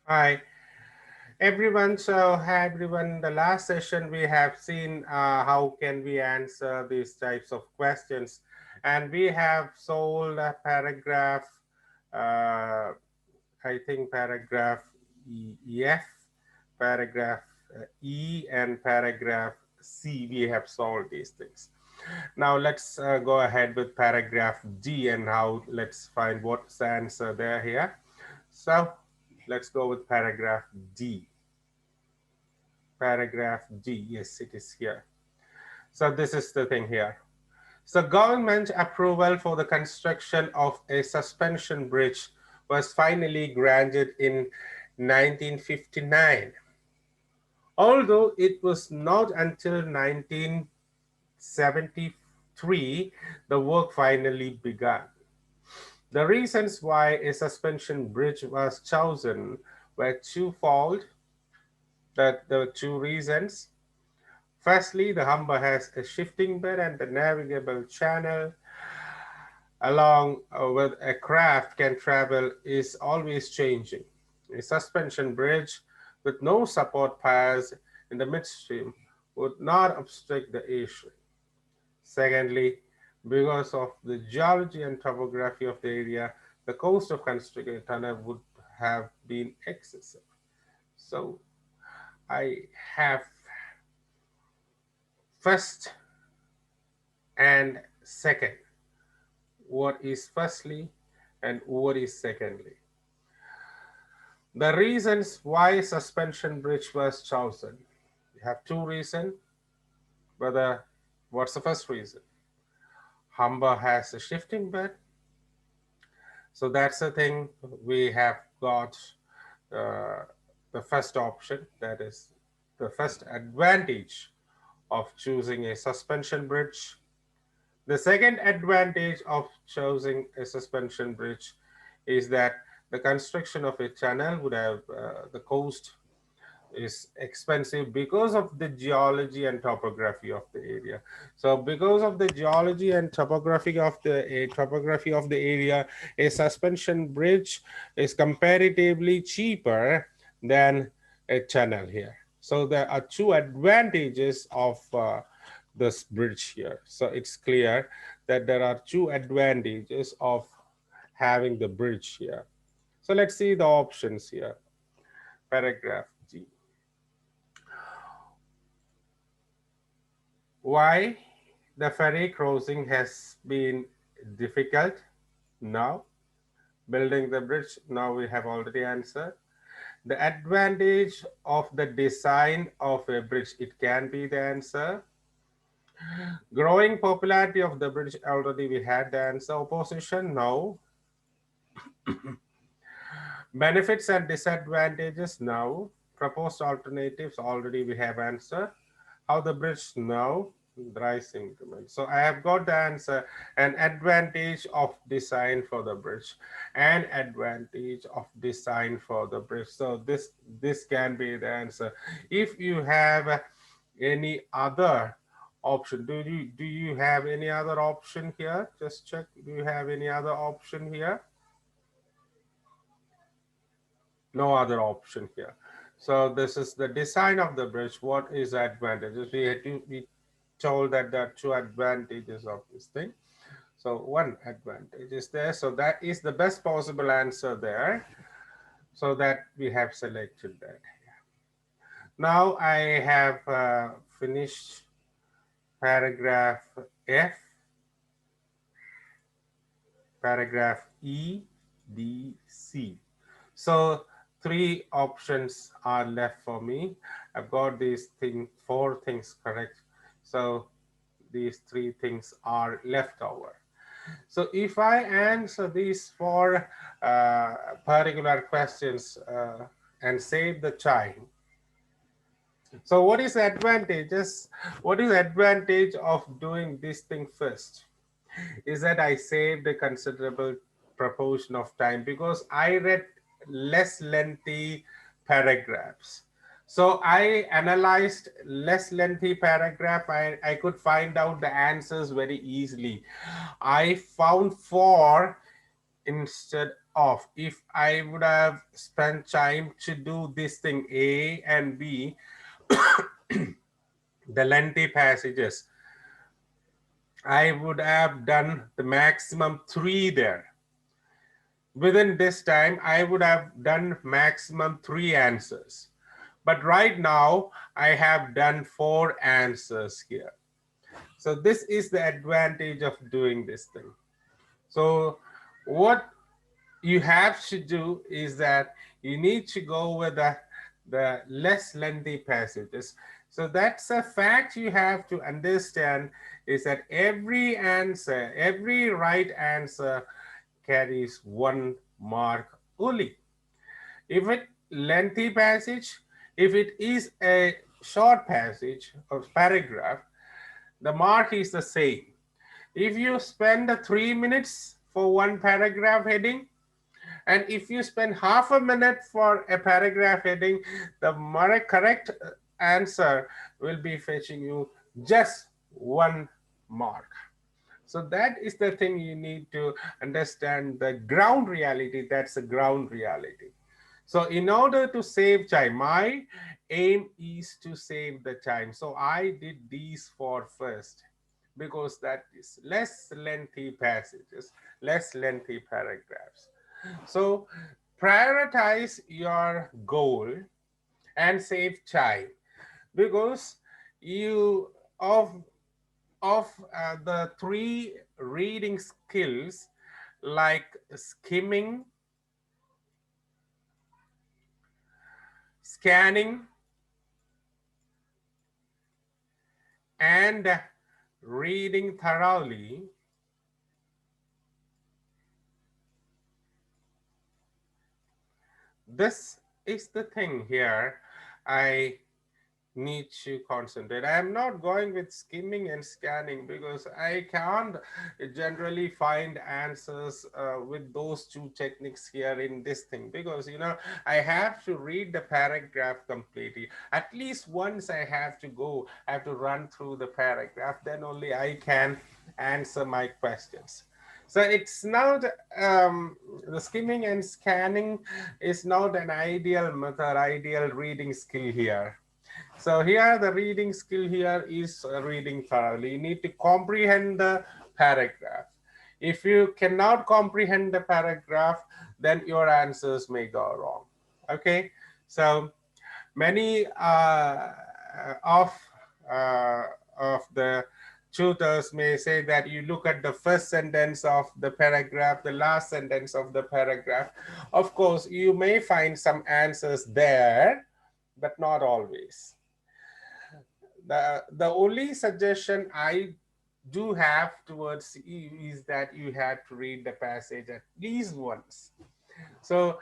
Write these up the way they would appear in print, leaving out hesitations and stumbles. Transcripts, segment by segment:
Hi everyone. So hi everyone. The last session we have seen how can we answer these types of questions, and we have solved a paragraph. Uh, I think paragraph F, paragraph E, and paragraph C. We have solved these things. Now let's go ahead with paragraph D and how let's find what's the answer there here. So let's go with paragraph D. Paragraph D, yes, it is here. So this is the thing here. So government approval for the construction of a suspension bridge was finally granted in 1959. Although it was not until 1973 the work finally began. The reasons why a suspension bridge was chosen were twofold. That there were two reasons. Firstly, the Humber has a shifting bed and the navigable channel along with a craft can travel is always changing. A suspension bridge with no support piers in the midstream would not obstruct the issue. Secondly, because of the geology and topography of the area, the cost of constructing a tunnel would have been excessive. So I have first and second. What is firstly and what is secondly? The reasons why suspension bridge was chosen. We have two reasons. Whether what's the first reason? Humber has a shifting bed, so that's the thing. We have got uh, the first option, that is the first advantage of choosing a suspension bridge. The second advantage of choosing a suspension bridge is that the construction of a channel would have the cost is expensive because of the geology and topography of the area. So because of the geology and topography of the area, a suspension bridge is comparatively cheaper than a channel here. So there are two advantages of this bridge here. So it's clear that there are two advantages of having the bridge here. So let's see the options here. Paragraph G. Why the ferry crossing has been difficult now? Building the bridge, now we have already answered. The advantage of the design of a bridge, it can be the answer. Growing popularity of the bridge, already we had the answer. Opposition, no. Benefits and disadvantages, no. Proposed alternatives, already we have answer. How the bridge, no. Dry increment. So I have got the answer. An advantage of design for the bridge, and advantage of design for the bridge. So this can be the answer. If you have any other option, do you have any other option here? Just check. Do you have any other option here? No other option here. So this is the design of the bridge. What is advantages? We told that there are two advantages of this thing. So one advantage is there. So that is the best possible answer there. So that we have selected that. Now I have finished paragraph F, paragraph E, D, C. So three options are left for me. I've got four things correct. So these three things are left over. So if I answer these four particular questions and save the time, so what is the advantages? What is the advantage of doing this thing first? Is that I saved a considerable proportion of time because I read less lengthy paragraphs. So I analyzed less lengthy paragraph. I could find out the answers very easily. I found four instead of, if I would have spent time to do this thing A and B, the lengthy passages, I would have done the maximum 3 there. Within this time, I would have done maximum 3 answers. But right now, I have done 4 answers here. So this is the advantage of doing this thing. So what you have to do is that you need to go with the less lengthy passages. So that's a fact you have to understand, is that every answer, every right answer carries 1 mark only. If it lengthy passage, if it is a short passage or paragraph, the mark is the same. If you spend 3 minutes for one paragraph heading, and if you spend half a minute for a paragraph heading, the correct answer will be fetching you just 1 mark. So that is the thing you need to understand, the ground reality. That's the ground reality. So in order to save time, my aim is to save the time. So I did these 4 first, because that is less lengthy passages, less lengthy paragraphs. So prioritize your goal and save time, because you of the 3 reading skills, like skimming, scanning, and reading thoroughly, this is the thing here I need to concentrate. I am not going with skimming and scanning, because I can't generally find answers with those 2 techniques here in this thing, because I have to read the paragraph completely. At least once I have to go, I have to run through the paragraph, then only I can answer my questions. So it's not the skimming and scanning is not an ideal method, ideal reading skill here. So here the reading skill here is reading thoroughly. You need to comprehend the paragraph. If you cannot comprehend the paragraph, then your answers may go wrong. Okay, so many of uh, of the tutors may say that you look at the first sentence of the paragraph, the last sentence of the paragraph. Of course, you may find some answers there, but not always. The only suggestion I do have towards you is that you have to read the passage at least once. So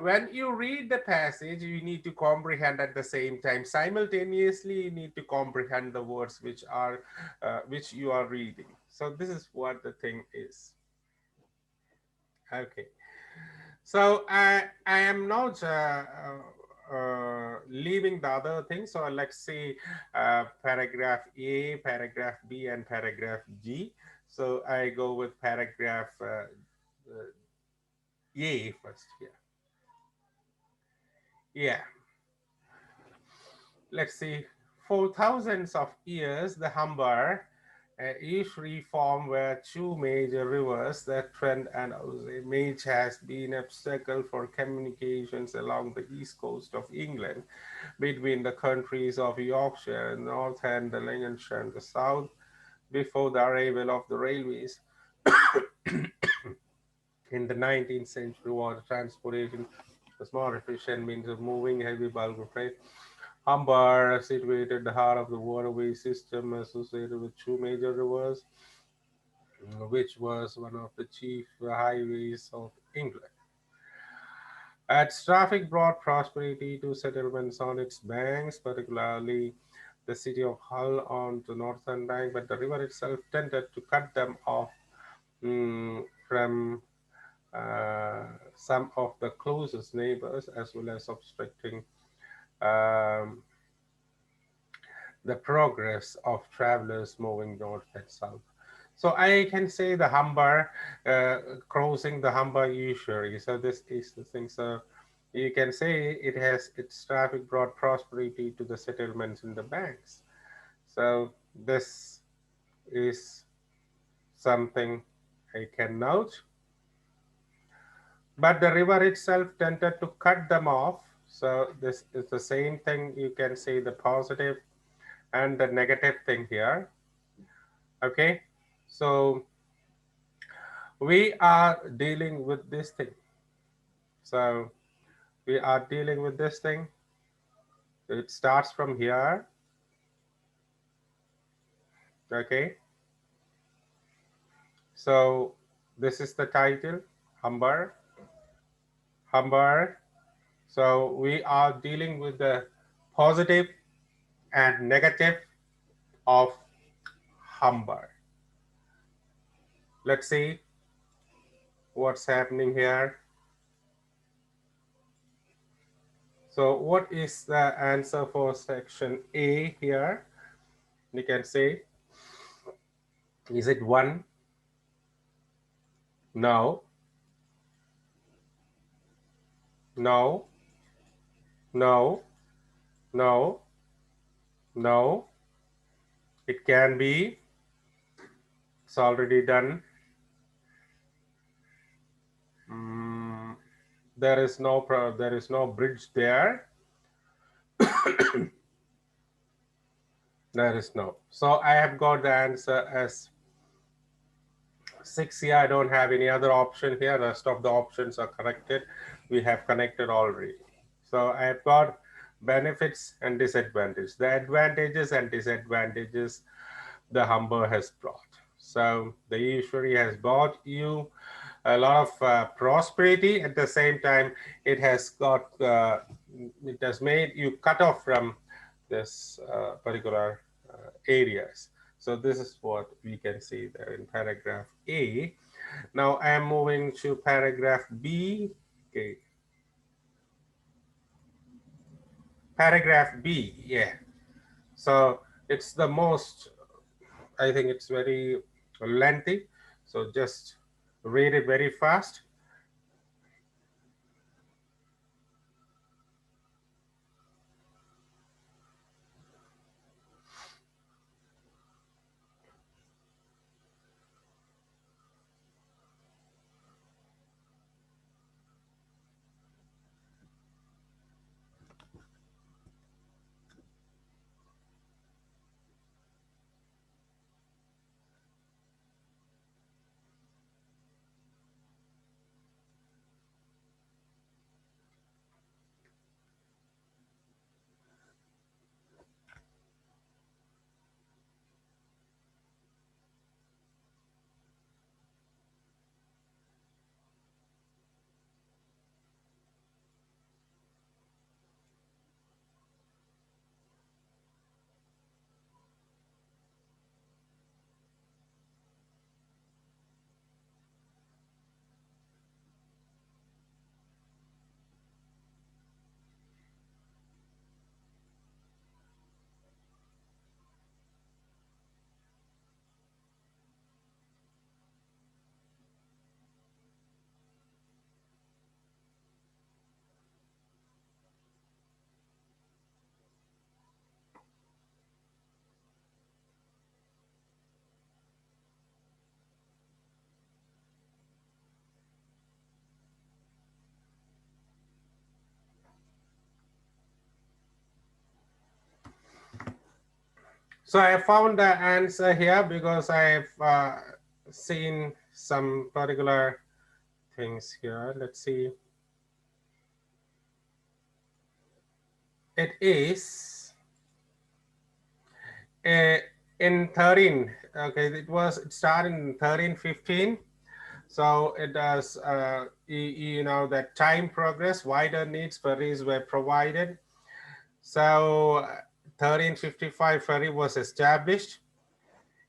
when you read the passage, you need to comprehend at the same time. Simultaneously, you need to comprehend the words which you are reading. So this is what the thing is. Okay. So I am not leaving the other things. So let's say paragraph A, paragraph B, and paragraph G. So I go with paragraph A first here. Yeah. Let's see. For thousands of years, the Humber, East form were 2 major rivers, the Trent and Ouse, has been an obstacle for communications along the east coast of England between the countries of Yorkshire in the north and the Lincolnshire in the south. Before the arrival of the railways in the 19th century, water transportation was more efficient means of moving heavy bulk of freight. Humber, situated at the heart of the waterway system associated with 2 major rivers, which was one of the chief highways of England. Its traffic brought prosperity to settlements on its banks, particularly the city of Hull on the northern bank, but the river itself tended to cut them off from some of the closest neighbors, as well as obstructing um, the progress of travelers moving north and south. So I can say the Humber, crossing the Humber usually. So this is the thing. So you can say it has its traffic brought prosperity to the settlements in the banks. So this is something I can note. But the river itself tended to cut them off. So this is the same thing. You can say the positive and the negative thing here. Okay. So we are dealing with this thing. So we are dealing with this thing. It starts from here. Okay. So this is the title, Humber. Humber. So we are dealing with the positive and negative of Humber. Let's see what's happening here. So what is the answer for section A here? You can say, is it 1? No. No. No. No. No. It can be. It's already done. Mm, there is no bridge there. There is no. So I have got the answer as 6 here. I don't have any other option here. Rest of the options are corrected. We have connected already. So I have got benefits and disadvantages. The advantages and disadvantages the Humber has brought. So the usury has brought you a lot of prosperity. At the same time, it has made you cut off from this particular areas. So this is what we can see there in paragraph A. Now I am moving to paragraph B. Okay. Paragraph B, yeah. So it's the most, I think it's very lengthy. So just read it very fast. So I found the answer here because I've seen some particular things here. Let's see. It is in 13. Okay, it started in 1315. So it does, you know, that time progress, wider needs ferries were provided. So 1355 ferry was established.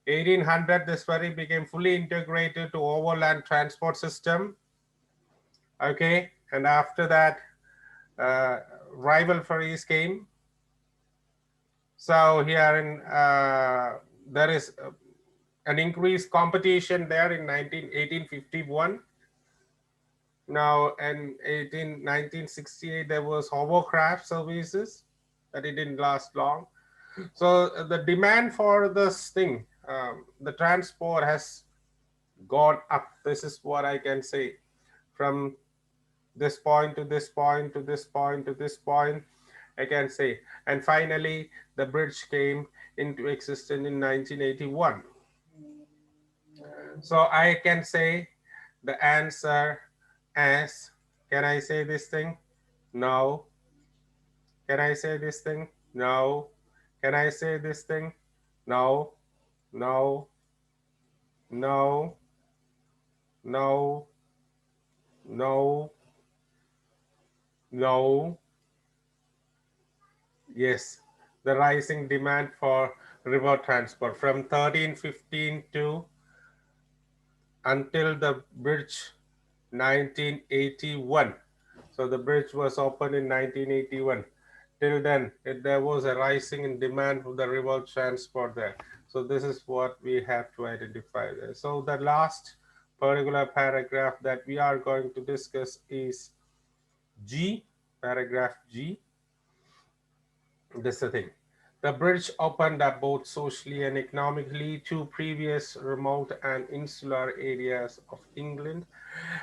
1800, this ferry became fully integrated to overland transport system. Okay, and after that, rival ferries came. So here in there is an increased competition there in 1851. Now, in 1968, there was hovercraft services, but it didn't last long. So the demand for this thing, the transport has gone up. This is what I can say. From this point to this point to this point to this point, I can say. And finally, the bridge came into existence in 1981. So I can say the answer as, can I say this thing? No. Can I say this thing? No. Can I say this thing? No. No. No. No. No. No. Yes. The rising demand for river transport from 1315 to until the bridge 1981. So the bridge was opened in 1981. Till then, there was a rising in demand for the river transport there. So this is what we have to identify there. So the last particular paragraph that we are going to discuss is G, paragraph G. This is the thing. The bridge opened up both socially and economically to previous remote and insular areas of England,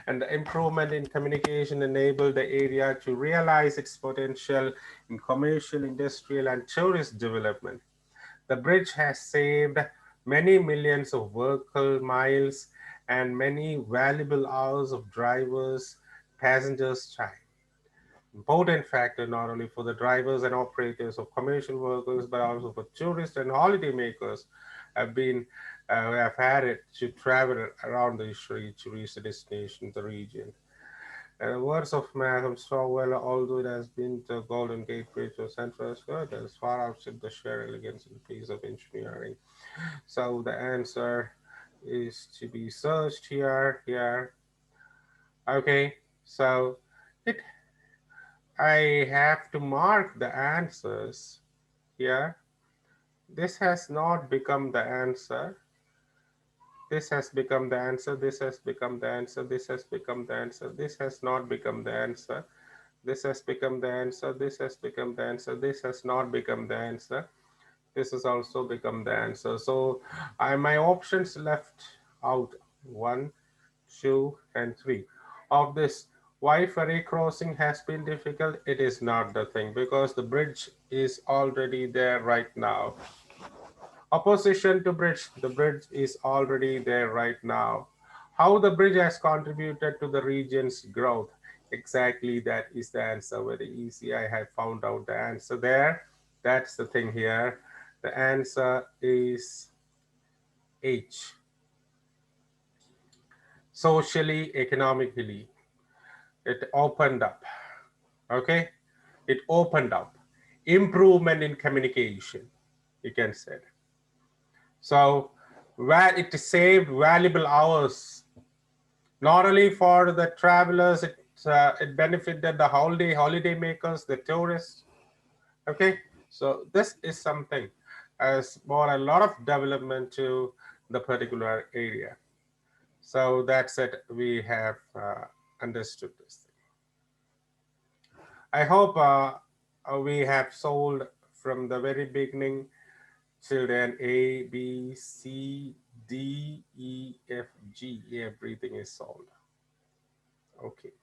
and the improvement in communication enabled the area to realize its potential in commercial, industrial, and tourist development. The bridge has saved many millions of vehicle miles and many valuable hours of drivers' passengers' time. Important factor not only for the drivers and operators of commercial vehicles, but also for tourists and holiday makers have been have had it to travel around the street to reach the destination, the region. And the words of Malcolm Stowell, although it has been the Golden Gate Bridge of San Francisco, that is far outside the sheer elegance and piece of engineering. So the answer is to be searched here. Okay, so it I have to mark the answers here. This has not become the answer. This has become the answer. This has become the answer. This has become the answer. This has not become the answer. This has become the answer. This has become the answer. This has not become the answer. This has also become the answer. So my options left out 1, 2, and 3. Of this, why ferry crossing has been difficult, it is not the thing because the bridge is already there right now. Opposition to bridge, the bridge is already there right now. How the bridge has contributed to the region's growth, exactly that is the answer. Very easy, I have found out the answer there. That's the thing here. The answer is H. Socially, economically, it opened up. Okay, it opened up. Improvement in communication, you can say. So where it saved valuable hours, not only for the travelers, it benefited the holiday makers, the tourists. Okay, so this is something has brought a lot of development to the particular area. So that's it. We have understood this thing. I hope we have solved from the very beginning till then A, B, C, D, E, F, G. Everything is solved. Okay.